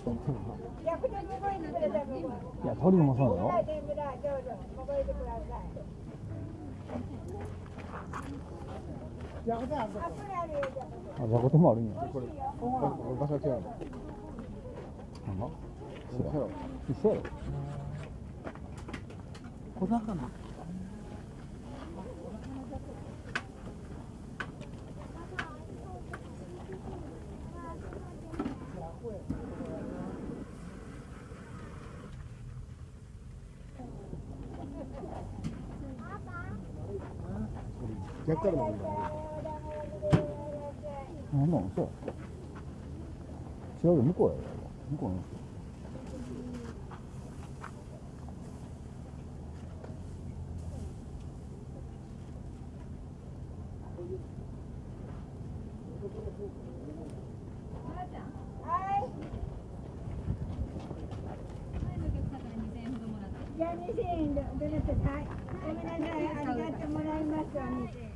いや、鳥もそうだよ。あ、じゃこともあるんや。これ、場所違うの。なんだ？一緒やろ。小魚。逆からもいいんだね。なんだろう、そうや。違うよ、向こうやろ。向こうの人。じゃあ2000円でどなたか、はい、ごめんなさい、ありがとうもらいます。2000円。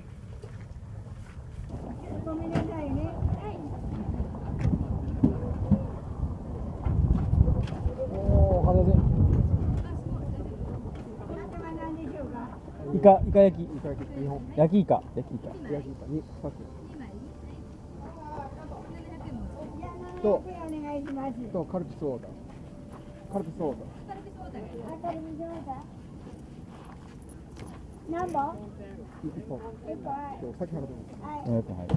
ごめんなさいね。はい。おお、風で。あとは何でしょうか。イカ焼き。焼きイカ。と、お願いします。とカルピスソーダ。カルピスソーダ。何本？一本。先払ってます。はい。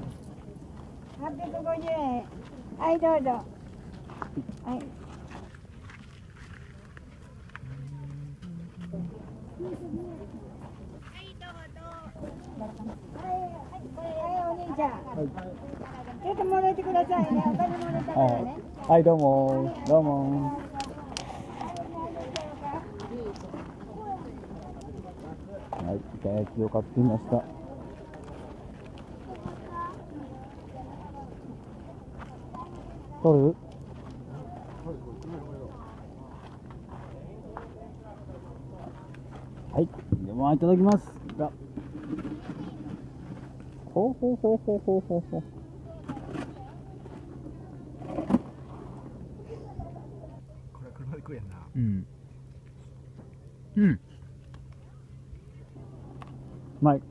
850円。はい、どうぞ。はい。お兄ちゃん。ちょっと戻ってくださいね。お金戻ったからね。はい、どうも。どうも。はい、イカ焼きを買ってみました。取る？はい、でもいただきます。ほう。これ車で食えんな。うまい。